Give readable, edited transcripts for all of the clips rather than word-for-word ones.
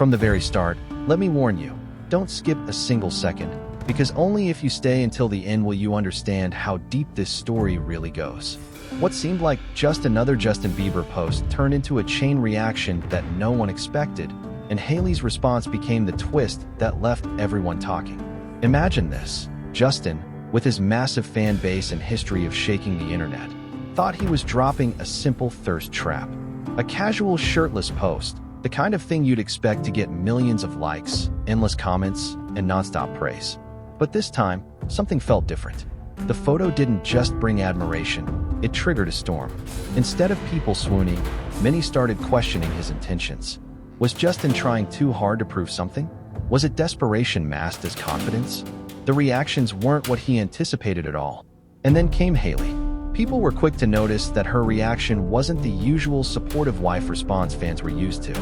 From the very start, let me warn you, don't skip a single second, because only if you stay until the end will you understand how deep this story really goes. What seemed like just another Justin Bieber post turned into a chain reaction that no one expected, and Hailey's response became the twist that left everyone talking. Imagine this: Justin, with his massive fan base and history of shaking the internet, thought he was dropping a simple thirst trap. A casual shirtless post, the kind of thing you'd expect to get millions of likes, endless comments, and nonstop praise. But this time, something felt different. The photo didn't just bring admiration, it triggered a storm. Instead of people swooning, many started questioning his intentions. Was Justin trying too hard to prove something? Was it desperation masked as confidence? The reactions weren't what he anticipated at all. And then came Hailey. People were quick to notice that her reaction wasn't the usual supportive wife response fans were used to.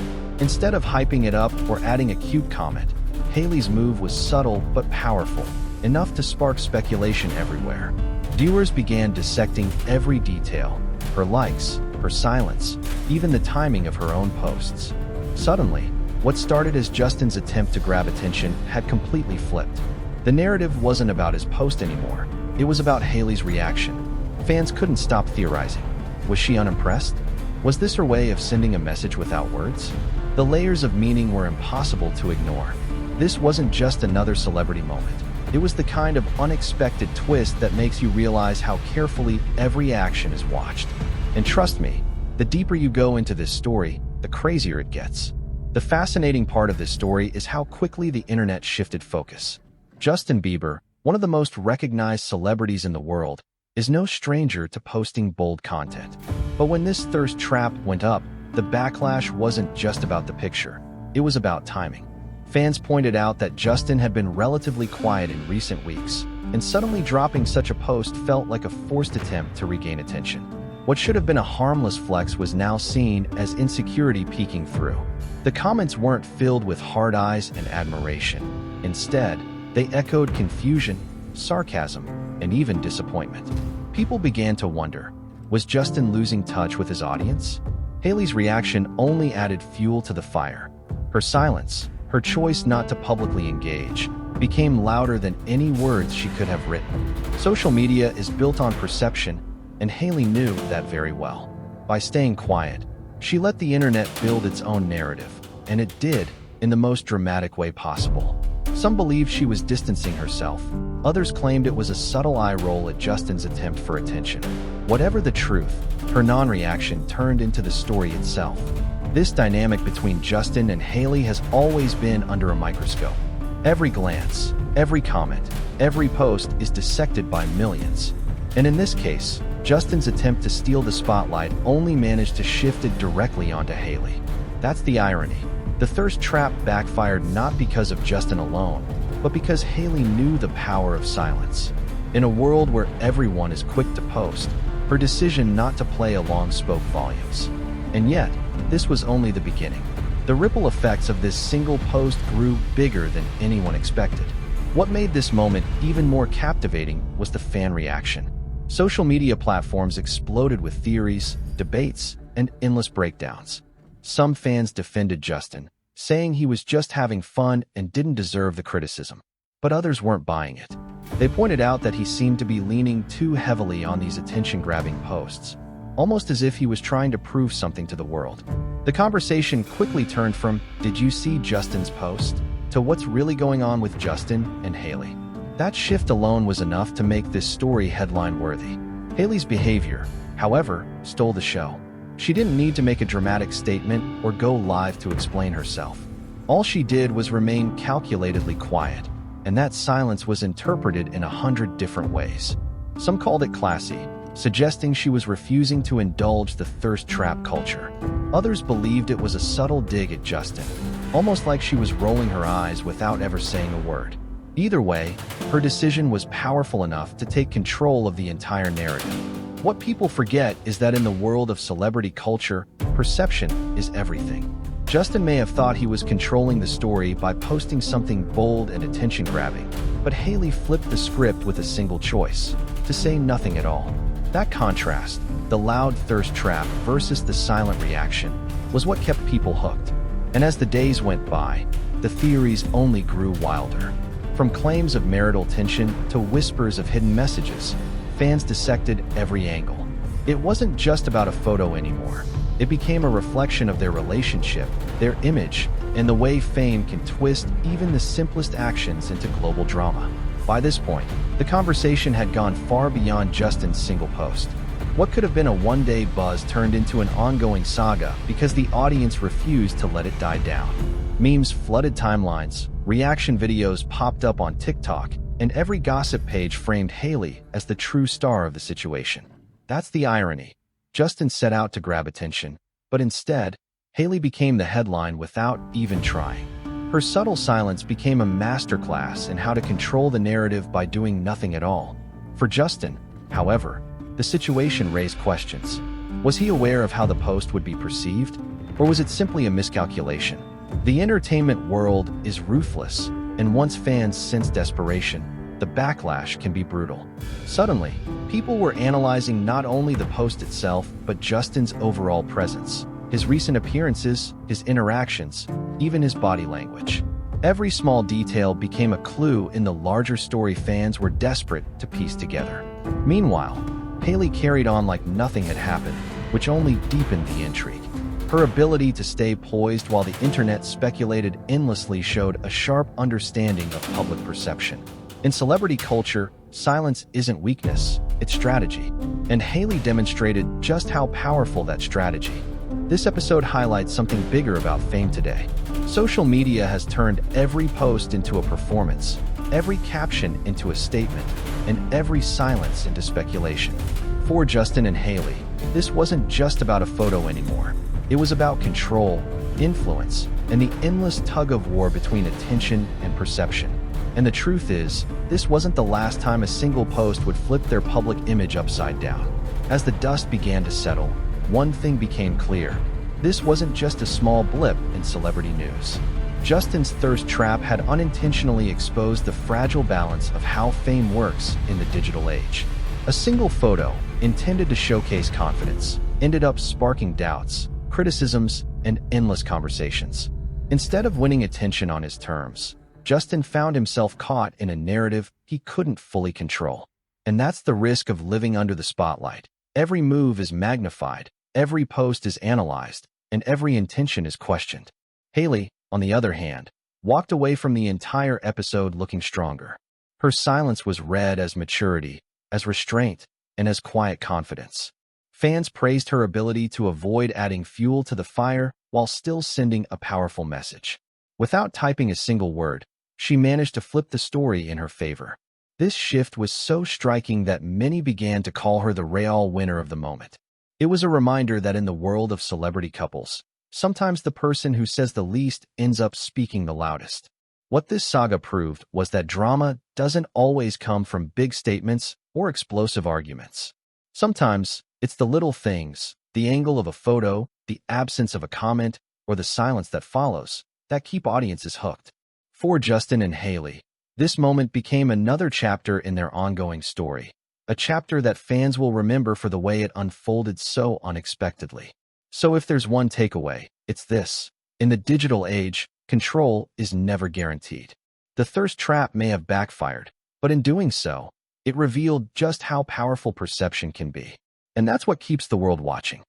Instead of hyping it up or adding a cute comment, Hailey's move was subtle but powerful, enough to spark speculation everywhere. Viewers began dissecting every detail: her likes, her silence, even the timing of her own posts. Suddenly, what started as Justin's attempt to grab attention had completely flipped. The narrative wasn't about his post anymore, it was about Hailey's reaction. Fans couldn't stop theorizing. Was she unimpressed? Was this her way of sending a message without words? The layers of meaning were impossible to ignore. This wasn't just another celebrity moment. It was the kind of unexpected twist that makes you realize how carefully every action is watched. And trust me, the deeper you go into this story, the crazier it gets. The fascinating part of this story is how quickly the internet shifted focus. Justin Bieber, one of the most recognized celebrities in the world, is no stranger to posting bold content. But when this thirst trap went up, the backlash wasn't just about the picture. It was about timing. Fans pointed out that Justin had been relatively quiet in recent weeks, and suddenly dropping such a post felt like a forced attempt to regain attention. What should have been a harmless flex was now seen as insecurity peeking through. The comments weren't filled with hard eyes and admiration. Instead, they echoed confusion, sarcasm, and even disappointment. People began to wonder, was Justin losing touch with his audience? Hailey's reaction only added fuel to the fire. Her silence, her choice not to publicly engage, became louder than any words she could have written. Social media is built on perception, and Hailey knew that very well. By staying quiet, she let the internet build its own narrative, and it did, in the most dramatic way possible. Some believed she was distancing herself. Others claimed it was a subtle eye roll at Justin's attempt for attention. Whatever the truth, her non-reaction turned into the story itself. This dynamic between Justin and Hailey has always been under a microscope. Every glance, every comment, every post is dissected by millions. And in this case, Justin's attempt to steal the spotlight only managed to shift it directly onto Hailey. That's the irony. The thirst trap backfired not because of Justin alone, but because Hailey knew the power of silence. In a world where everyone is quick to post, her decision not to play along spoke volumes. And yet, this was only the beginning. The ripple effects of this single post grew bigger than anyone expected. What made this moment even more captivating was the fan reaction. Social media platforms exploded with theories, debates, and endless breakdowns. Some fans defended Justin, saying he was just having fun and didn't deserve the criticism. But others weren't buying it. They pointed out that he seemed to be leaning too heavily on these attention-grabbing posts, almost as if he was trying to prove something to the world. The conversation quickly turned from, "Did you see Justin's post?" to "What's really going on with Justin and Hailey?" That shift alone was enough to make this story headline-worthy. Hailey's behavior, however, stole the show. She didn't need to make a dramatic statement or go live to explain herself. All she did was remain calculatedly quiet, and that silence was interpreted in 100 different ways. Some called it classy, suggesting she was refusing to indulge the thirst trap culture. Others believed it was a subtle dig at Justin, almost like she was rolling her eyes without ever saying a word. Either way, her decision was powerful enough to take control of the entire narrative. What people forget is that in the world of celebrity culture, perception is everything. Justin may have thought he was controlling the story by posting something bold and attention-grabbing, but Hailey flipped the script with a single choice: to say nothing at all. That contrast, the loud thirst trap versus the silent reaction, was what kept people hooked. And as the days went by, the theories only grew wilder. From claims of marital tension to whispers of hidden messages, fans dissected every angle. It wasn't just about a photo anymore. It became a reflection of their relationship, their image, and the way fame can twist even the simplest actions into global drama. By this point, the conversation had gone far beyond Justin's single post. What could have been a one-day buzz turned into an ongoing saga because the audience refused to let it die down. Memes flooded timelines, reaction videos popped up on TikTok, and every gossip page framed Hailey as the true star of the situation. That's the irony. Justin set out to grab attention, but instead, Hailey became the headline without even trying. Her subtle silence became a masterclass in how to control the narrative by doing nothing at all. For Justin, however, the situation raised questions. Was he aware of how the post would be perceived, or was it simply a miscalculation? The entertainment world is ruthless, and once fans sense desperation, the backlash can be brutal. Suddenly, people were analyzing not only the post itself, but Justin's overall presence, his recent appearances, his interactions, even his body language. Every small detail became a clue in the larger story fans were desperate to piece together. Meanwhile, Hailey carried on like nothing had happened, which only deepened the intrigue. Her ability to stay poised while the internet speculated endlessly showed a sharp understanding of public perception. In celebrity culture, silence isn't weakness, it's strategy. And Hailey demonstrated just how powerful that strategy. This episode highlights something bigger about fame today. Social media has turned every post into a performance, every caption into a statement, and every silence into speculation. For Justin and Hailey, this wasn't just about a photo anymore. It was about control, influence, and the endless tug-of-war between attention and perception. And the truth is, this wasn't the last time a single post would flip their public image upside down. As the dust began to settle, one thing became clear. This wasn't just a small blip in celebrity news. Justin's thirst trap had unintentionally exposed the fragile balance of how fame works in the digital age. A single photo, intended to showcase confidence, ended up sparking doubts, criticisms, and endless conversations. Instead of winning attention on his terms, Justin found himself caught in a narrative he couldn't fully control. And that's the risk of living under the spotlight. Every move is magnified, every post is analyzed, and every intention is questioned. Hailey, on the other hand, walked away from the entire episode looking stronger. Her silence was read as maturity, as restraint, and as quiet confidence. Fans praised her ability to avoid adding fuel to the fire while still sending a powerful message. Without typing a single word, she managed to flip the story in her favor. This shift was so striking that many began to call her the real winner of the moment. It was a reminder that in the world of celebrity couples, sometimes the person who says the least ends up speaking the loudest. What this saga proved was that drama doesn't always come from big statements or explosive arguments. Sometimes, it's the little things, the angle of a photo, the absence of a comment, or the silence that follows, that keep audiences hooked. For Justin and Hailey, this moment became another chapter in their ongoing story, a chapter that fans will remember for the way it unfolded so unexpectedly. So if there's one takeaway, it's this. In the digital age, control is never guaranteed. The thirst trap may have backfired, but in doing so, it revealed just how powerful perception can be. And that's what keeps the world watching.